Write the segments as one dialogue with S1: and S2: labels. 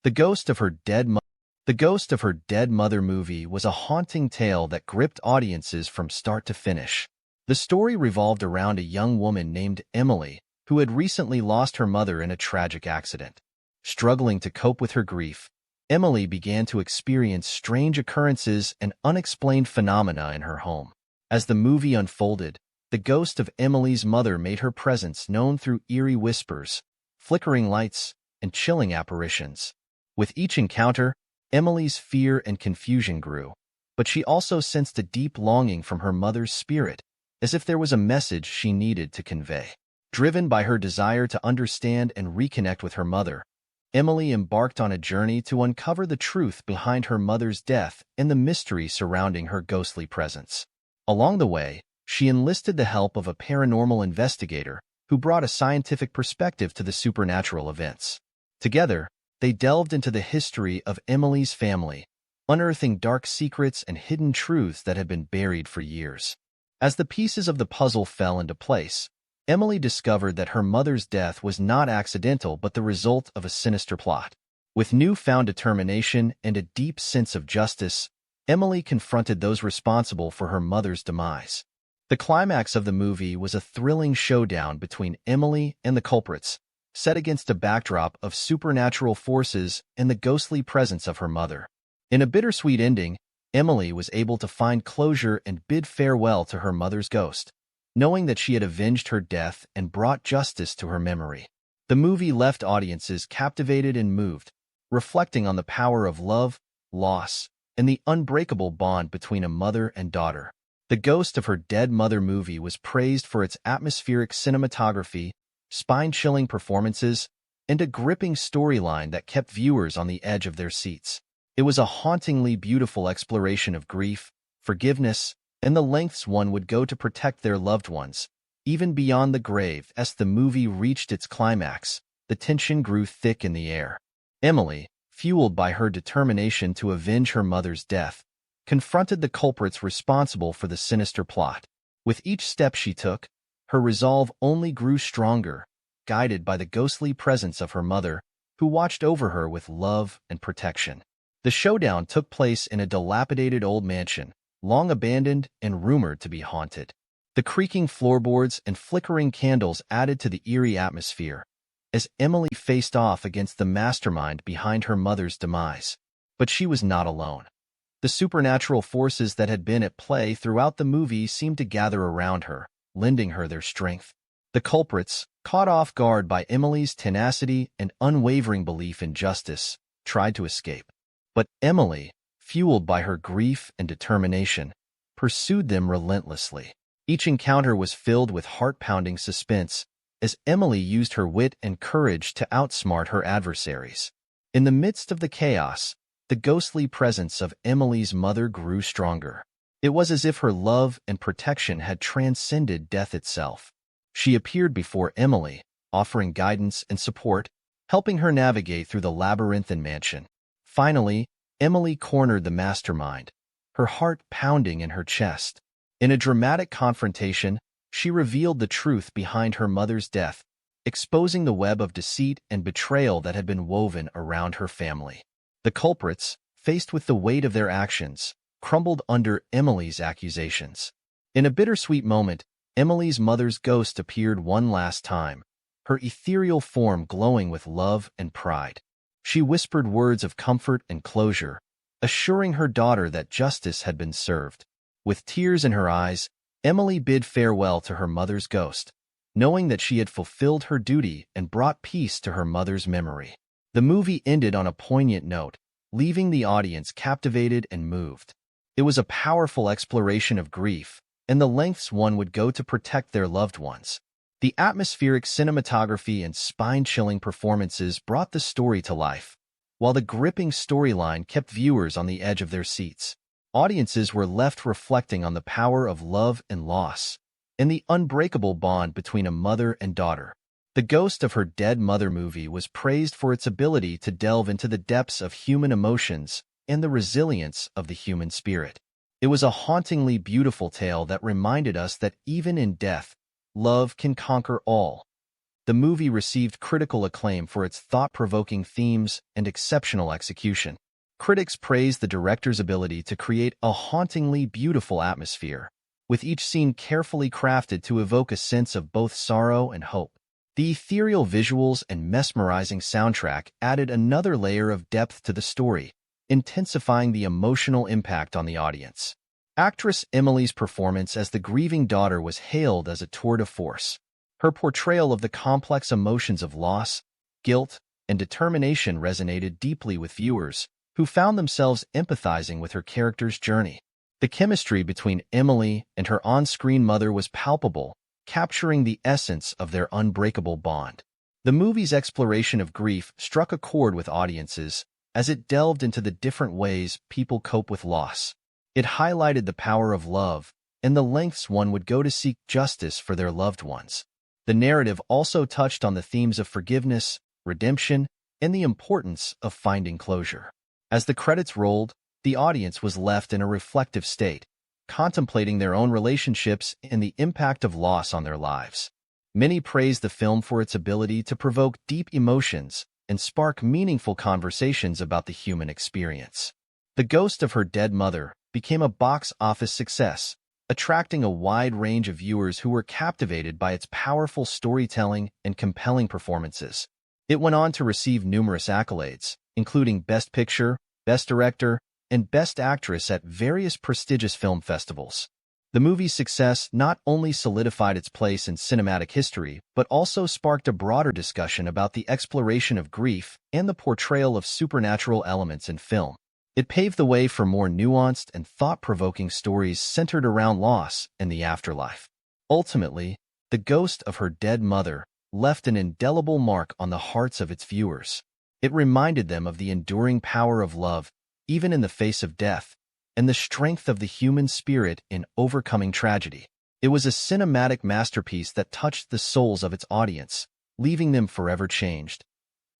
S1: The Ghost of Her Dead Mother. The Ghost of Her Dead Mother movie was a haunting tale that gripped audiences from start to finish. The story revolved around a young woman named Emily, who had recently lost her mother in a tragic accident. Struggling to cope with her grief, Emily began to experience strange occurrences and unexplained phenomena in her home. As the movie unfolded, the ghost of Emily's mother made her presence known through eerie whispers, flickering lights, and chilling apparitions. With each encounter, Emily's fear and confusion grew, but she also sensed a deep longing from her mother's spirit, as if there was a message she needed to convey. Driven by her desire to understand and reconnect with her mother, Emily embarked on a journey to uncover the truth behind her mother's death and the mystery surrounding her ghostly presence. Along the way, she enlisted the help of a paranormal investigator who brought a scientific perspective to the supernatural events. Together, they delved into the history of Emily's family, unearthing dark secrets and hidden truths that had been buried for years. As the pieces of the puzzle fell into place, Emily discovered that her mother's death was not accidental but the result of a sinister plot. With newfound determination and a deep sense of justice, Emily confronted those responsible for her mother's demise. The climax of the movie was a thrilling showdown between Emily and the culprits, set against a backdrop of supernatural forces and the ghostly presence of her mother. In a bittersweet ending, Emily was able to find closure and bid farewell to her mother's ghost, knowing that she had avenged her death and brought justice to her memory. The movie left audiences captivated and moved, reflecting on the power of love, loss, and the unbreakable bond between a mother and daughter. The Ghost of Her Dead Mother movie was praised for its atmospheric cinematography, spine-chilling performances, and a gripping storyline that kept viewers on the edge of their seats. It was a hauntingly beautiful exploration of grief, forgiveness, and the lengths one would go to protect their loved ones. Even beyond the grave, as the movie reached its climax, the tension grew thick in the air. Emily, fueled by her determination to avenge her mother's death, confronted the culprits responsible for the sinister plot. With each step she took, her resolve only grew stronger, guided by the ghostly presence of her mother, who watched over her with love and protection. The showdown took place in a dilapidated old mansion, long abandoned and rumored to be haunted. The creaking floorboards and flickering candles added to the eerie atmosphere, as Emily faced off against the mastermind behind her mother's demise. But she was not alone. The supernatural forces that had been at play throughout the movie seemed to gather around her, lending her their strength. The culprits, caught off guard by Emily's tenacity and unwavering belief in justice, tried to escape. But Emily, fueled by her grief and determination, pursued them relentlessly. Each encounter was filled with heart-pounding suspense, as Emily used her wit and courage to outsmart her adversaries. In the midst of the chaos, the ghostly presence of Emily's mother grew stronger. It was as if her love and protection had transcended death itself. She appeared before Emily, offering guidance and support, helping her navigate through the labyrinthine mansion. Finally, Emily cornered the mastermind, her heart pounding in her chest. In a dramatic confrontation, she revealed the truth behind her mother's death, exposing the web of deceit and betrayal that had been woven around her family. The culprits, faced with the weight of their actions, crumbled under Emily's accusations. In a bittersweet moment, Emily's mother's ghost appeared one last time, her ethereal form glowing with love and pride. She whispered words of comfort and closure, assuring her daughter that justice had been served. With tears in her eyes, Emily bid farewell to her mother's ghost, knowing that she had fulfilled her duty and brought peace to her mother's memory. The movie ended on a poignant note, leaving the audience captivated and moved. It was a powerful exploration of grief and the lengths one would go to protect their loved ones. The atmospheric cinematography and spine-chilling performances brought the story to life, while the gripping storyline kept viewers on the edge of their seats. Audiences were left reflecting on the power of love and loss, and the unbreakable bond between a mother and daughter. The Ghost of Her Dead Mother movie was praised for its ability to delve into the depths of human emotions and the resilience of the human spirit. It was a hauntingly beautiful tale that reminded us that even in death, love can conquer all. the movie received critical acclaim for its thought-provoking themes and exceptional execution. Critics praised the director's ability to create a hauntingly beautiful atmosphere, with each scene carefully crafted to evoke a sense of both sorrow and hope. The ethereal visuals and mesmerizing soundtrack added another layer of depth to the story, intensifying the emotional impact on the audience. Actress Emily's performance as the grieving daughter was hailed as a tour de force. Her portrayal of the complex emotions of loss, guilt, and determination resonated deeply with viewers, who found themselves empathizing with her character's journey. The chemistry between Emily and her on-screen mother was palpable, capturing the essence of their unbreakable bond. The movie's exploration of grief struck a chord with audiences as it delved into the different ways people cope with loss. It highlighted the power of love and the lengths one would go to seek justice for their loved ones. The narrative also touched on the themes of forgiveness, redemption, and the importance of finding closure. As the credits rolled, the audience was left in a reflective state, contemplating their own relationships and the impact of loss on their lives. Many praised the film for its ability to provoke deep emotions and spark meaningful conversations about the human experience. The Ghost of Her Dead Mother became a box office success, attracting a wide range of viewers who were captivated by its powerful storytelling and compelling performances. It went on to receive numerous accolades, including Best Picture, Best Director, and Best Actress at various prestigious film festivals. The movie's success not only solidified its place in cinematic history, but also sparked a broader discussion about the exploration of grief and the portrayal of supernatural elements in film. It paved the way for more nuanced and thought-provoking stories centered around loss and the afterlife. Ultimately, The Ghost of Her Dead Mother left an indelible mark on the hearts of its viewers. It reminded them of the enduring power of love, even in the face of death, and the strength of the human spirit in overcoming tragedy. It was a cinematic masterpiece that touched the souls of its audience, leaving them forever changed.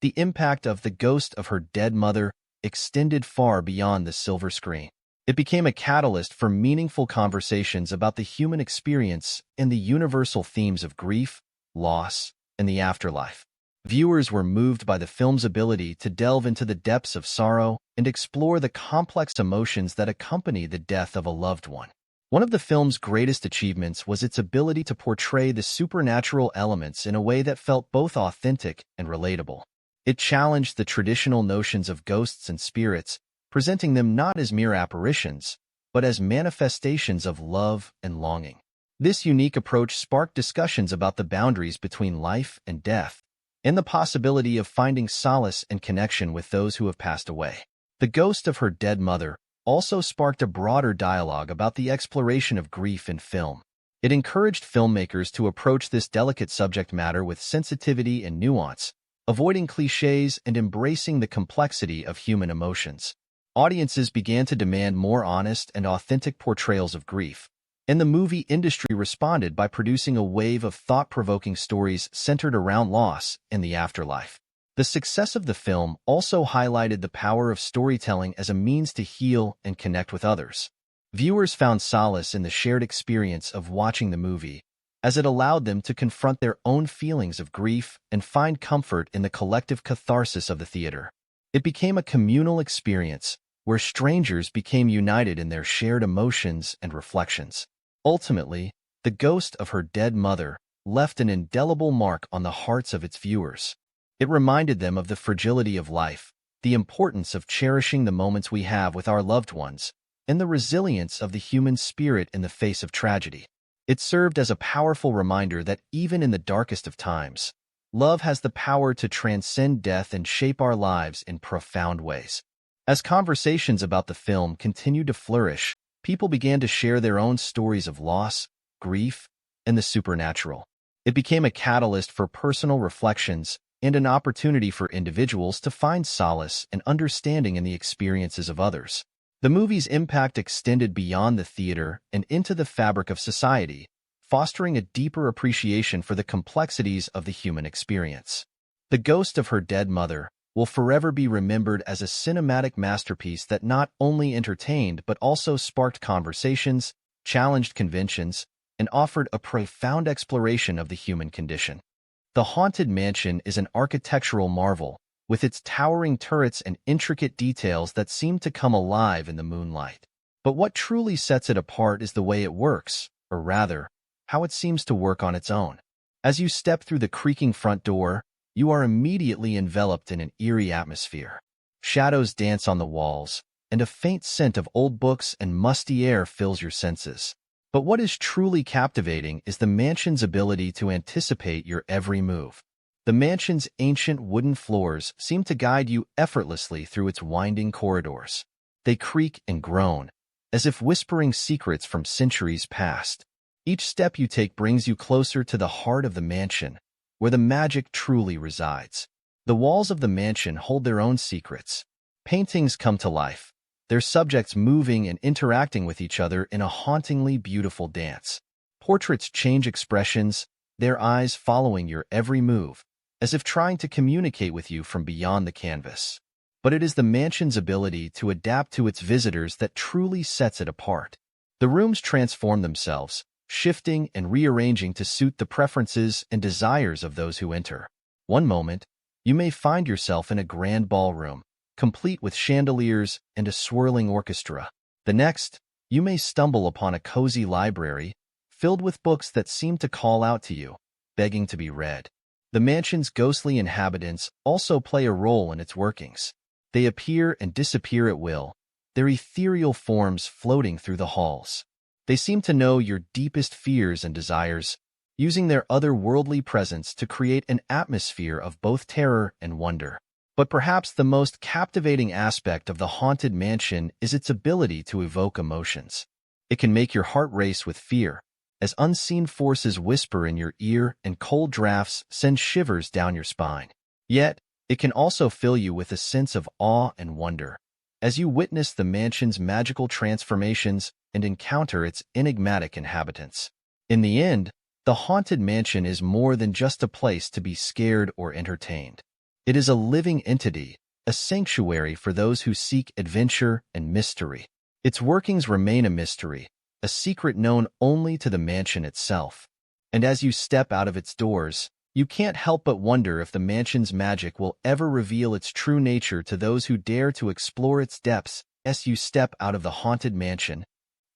S1: The impact of The Ghost of Her Dead Mother extended far beyond the silver screen. It became a catalyst for meaningful conversations about the human experience and the universal themes of grief, loss, and the afterlife. Viewers were moved by the film's ability to delve into the depths of sorrow and explore the complex emotions that accompany the death of a loved one. One of the film's greatest achievements was its ability to portray the supernatural elements in a way that felt both authentic and relatable. It challenged the traditional notions of ghosts and spirits, presenting them not as mere apparitions, but as manifestations of love and longing. This unique approach sparked discussions about the boundaries between life and death, and the possibility of finding solace and connection with those who have passed away. The Ghost of Her Dead Mother also sparked a broader dialogue about the exploration of grief in film. It encouraged filmmakers to approach this delicate subject matter with sensitivity and nuance, avoiding cliches and embracing the complexity of human emotions. Audiences began to demand more honest and authentic portrayals of grief, and the movie industry responded by producing a wave of thought-provoking stories centered around loss and the afterlife. The success of the film also highlighted the power of storytelling as a means to heal and connect with others. Viewers found solace in the shared experience of watching the movie, as it allowed them to confront their own feelings of grief and find comfort in the collective catharsis of the theater. It became a communal experience where strangers became united in their shared emotions and reflections. Ultimately, The Ghost of Her Dead Mother left an indelible mark on the hearts of its viewers. It reminded them of the fragility of life, the importance of cherishing the moments we have with our loved ones, and the resilience of the human spirit in the face of tragedy. It served as a powerful reminder that even in the darkest of times, love has the power to transcend death and shape our lives in profound ways. As conversations about the film continued to flourish, people began to share their own stories of loss, grief, and the supernatural. It became a catalyst for personal reflections and an opportunity for individuals to find solace and understanding in the experiences of others. The movie's impact extended beyond the theater and into the fabric of society, fostering a deeper appreciation for the complexities of the human experience. The Ghost of Her Dead Mother will forever be remembered as a cinematic masterpiece that not only entertained but also sparked conversations, challenged conventions, and offered a profound exploration of the human condition. The Haunted Mansion is an architectural marvel, with its towering turrets and intricate details that seem to come alive in the moonlight. But what truly sets it apart is the way it works, or rather, how it seems to work on its own. As you step through the creaking front door, you are immediately enveloped in an eerie atmosphere. Shadows dance on the walls, and a faint scent of old books and musty air fills your senses. But what is truly captivating is the mansion's ability to anticipate your every move. The mansion's ancient wooden floors seem to guide you effortlessly through its winding corridors. They creak and groan, as if whispering secrets from centuries past. Each step you take brings you closer to the heart of the mansion, where the magic truly resides. The walls of the mansion hold their own secrets. Paintings come to life, their subjects moving and interacting with each other in a hauntingly beautiful dance. Portraits change expressions, their eyes following your every move, as if trying to communicate with you from beyond the canvas. But it is the mansion's ability to adapt to its visitors that truly sets it apart. The rooms transform themselves, shifting and rearranging to suit the preferences and desires of those who enter. One moment, you may find yourself in a grand ballroom, complete with chandeliers and a swirling orchestra. The next, you may stumble upon a cozy library, filled with books that seem to call out to you, begging to be read. The mansion's ghostly inhabitants also play a role in its workings. They appear and disappear at will, their ethereal forms floating through the halls. They seem to know your deepest fears and desires, using their otherworldly presence to create an atmosphere of both terror and wonder. But perhaps the most captivating aspect of the Haunted Mansion is its ability to evoke emotions. It can make your heart race with fear, as unseen forces whisper in your ear and cold drafts send shivers down your spine. Yet, it can also fill you with a sense of awe and wonder, as you witness the mansion's magical transformations and encounter its enigmatic inhabitants. In the end, the Haunted Mansion is more than just a place to be scared or entertained. It is a living entity, a sanctuary for those who seek adventure and mystery. Its workings remain a mystery, a secret known only to the mansion itself. And as you step out of its doors, you can't help but wonder if the mansion's magic will ever reveal its true nature to those who dare to explore its depths. As you step out of the Haunted Mansion,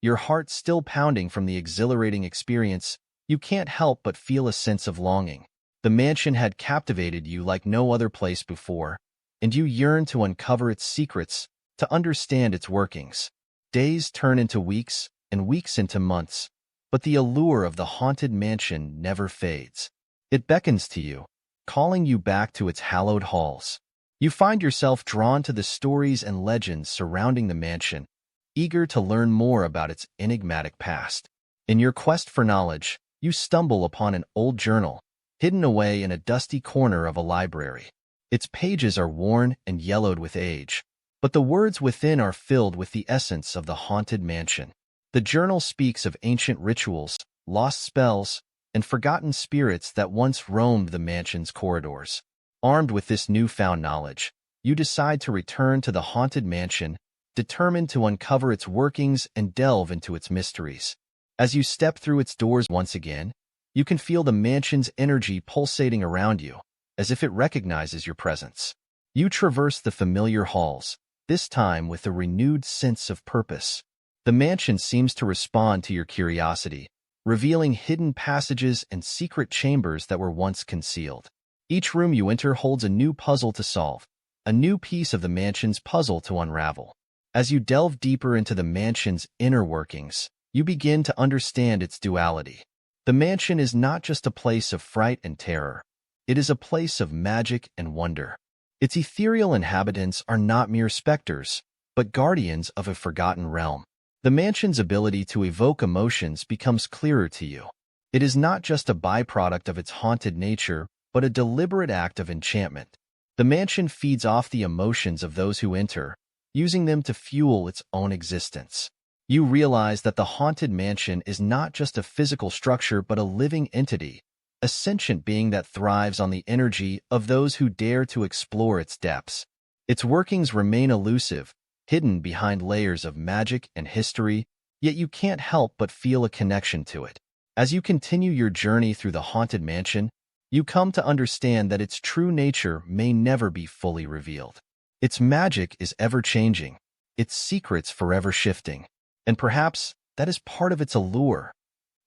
S1: your heart still pounding from the exhilarating experience, you can't help but feel a sense of longing. The mansion had captivated you like no other place before, and you yearn to uncover its secrets, to understand its workings. Days turn into weeks, and weeks into months, but the allure of the Haunted Mansion never fades. It beckons to you, calling you back to its hallowed halls. You find yourself drawn to the stories and legends surrounding the mansion, eager to learn more about its enigmatic past. In your quest for knowledge, you stumble upon an old journal, hidden away in a dusty corner of a library. Its pages are worn and yellowed with age, but the words within are filled with the essence of the Haunted Mansion. The journal speaks of ancient rituals, lost spells, and forgotten spirits that once roamed the mansion's corridors. Armed with this newfound knowledge, you decide to return to the Haunted Mansion, determined to uncover its workings and delve into its mysteries. As you step through its doors once again, you can feel the mansion's energy pulsating around you, as if it recognizes your presence. You traverse the familiar halls, this time with a renewed sense of purpose. The mansion seems to respond to your curiosity, revealing hidden passages and secret chambers that were once concealed. Each room you enter holds a new puzzle to solve, a new piece of the mansion's puzzle to unravel. As you delve deeper into the mansion's inner workings, you begin to understand its duality. The mansion is not just a place of fright and terror. It is a place of magic and wonder. Its ethereal inhabitants are not mere specters, but guardians of a forgotten realm. The mansion's ability to evoke emotions becomes clearer to you. It is not just a byproduct of its haunted nature, but a deliberate act of enchantment. The mansion feeds off the emotions of those who enter, using them to fuel its own existence. You realize that the Haunted Mansion is not just a physical structure but a living entity, a sentient being that thrives on the energy of those who dare to explore its depths. Its workings remain elusive, hidden behind layers of magic and history, yet you can't help but feel a connection to it. As you continue your journey through the Haunted Mansion, you come to understand that its true nature may never be fully revealed. Its magic is ever-changing, its secrets forever shifting, and perhaps that is part of its allure,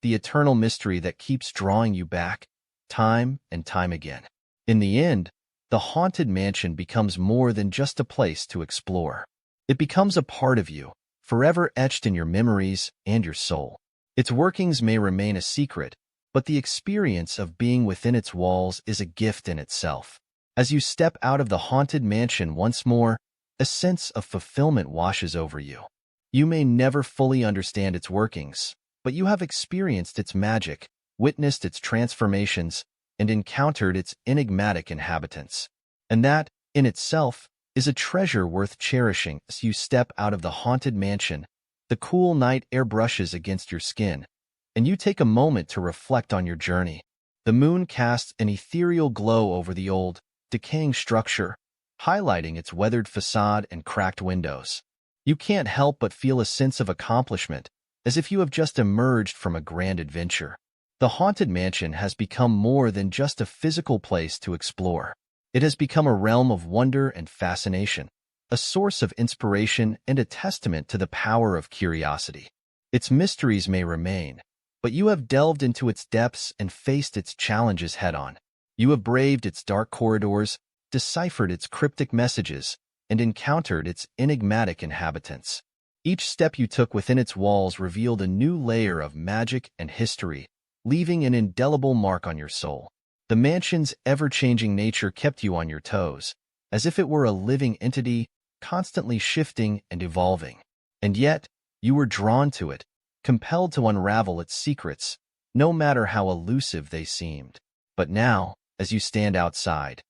S1: the eternal mystery that keeps drawing you back, time and time again. In the end, the Haunted Mansion becomes more than just a place to explore. It becomes a part of you, forever etched in your memories and your soul. Its workings may remain a secret, but the experience of being within its walls is a gift in itself. As you step out of the Haunted Mansion once more, a sense of fulfillment washes over you. You may never fully understand its workings, but you have experienced its magic, witnessed its transformations, and encountered its enigmatic inhabitants. And that, in itself, is a treasure worth cherishing. As you step out of the Haunted Mansion, the cool night air brushes against your skin, and you take a moment to reflect on your journey. The moon casts an ethereal glow over the old, decaying structure, highlighting its weathered facade and cracked windows. You can't help but feel a sense of accomplishment, as if you have just emerged from a grand adventure. The Haunted Mansion has become more than just a physical place to explore. It has become a realm of wonder and fascination, a source of inspiration and a testament to the power of curiosity. Its mysteries may remain, but you have delved into its depths and faced its challenges head-on. You have braved its dark corridors, deciphered its cryptic messages, and encountered its enigmatic inhabitants. Each step you took within its walls revealed a new layer of magic and history, leaving an indelible mark on your soul. The mansion's ever-changing nature kept you on your toes, as if it were a living entity, constantly shifting and evolving. And yet, you were drawn to it, compelled to unravel its secrets, no matter how elusive they seemed. But now, as you stand outside,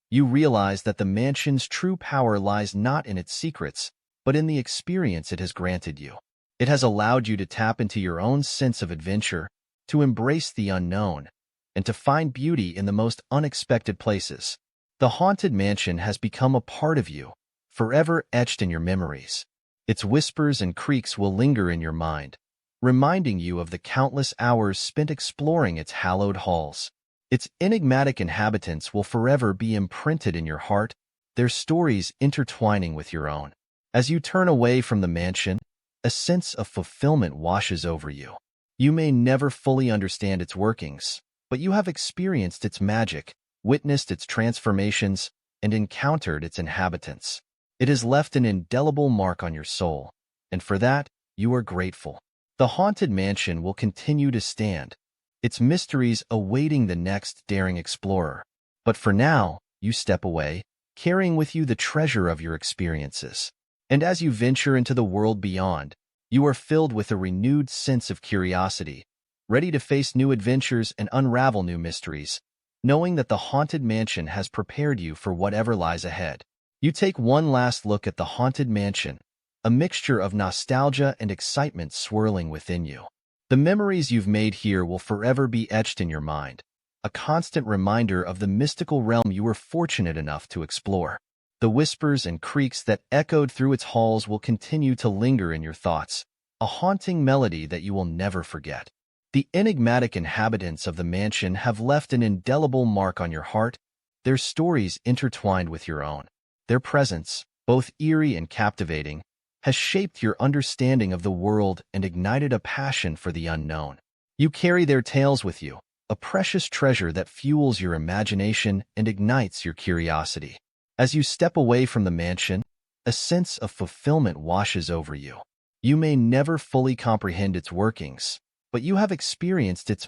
S1: you realize that the mansion's true power lies not in its secrets, but in the experience it has granted you. It has allowed you to tap into your own sense of adventure, to embrace the unknown, and to find beauty in the most unexpected places. The Haunted Mansion has become a part of you, forever etched in your memories. Its whispers and creaks will linger in your mind, reminding you of the countless hours spent exploring its hallowed halls. Its enigmatic inhabitants will forever be imprinted in your heart, their stories intertwining with your own. As you turn away from the mansion, a sense of fulfillment washes over you. You may never fully understand its workings, but you have experienced its magic, witnessed its transformations, and encountered its inhabitants. It has left an indelible mark on your soul, and for that, you are grateful. The Haunted Mansion will continue to stand, its mysteries awaiting the next daring explorer. But for now, you step away, carrying with you the treasure of your experiences. And as you venture into the world beyond, you are filled with a renewed sense of curiosity, ready to face new adventures and unravel new mysteries, knowing that the Haunted Mansion has prepared you for whatever lies ahead. You take one last look at the Haunted Mansion, a mixture of nostalgia and excitement swirling within you. The memories you've made here will forever be etched in your mind, a constant reminder of the mystical realm you were fortunate enough to explore. The whispers and creaks that echoed through its halls will continue to linger in your thoughts, a haunting melody that you will never forget. The enigmatic inhabitants of the mansion have left an indelible mark on your heart, their stories intertwined with your own. Their presence, both eerie and captivating, has shaped your understanding of the world and ignited a passion for the unknown. You carry their tales with you, a precious treasure that fuels your imagination and ignites your curiosity. As you step away from the mansion, a sense of fulfillment washes over you. You may never fully comprehend its workings, but you have experienced its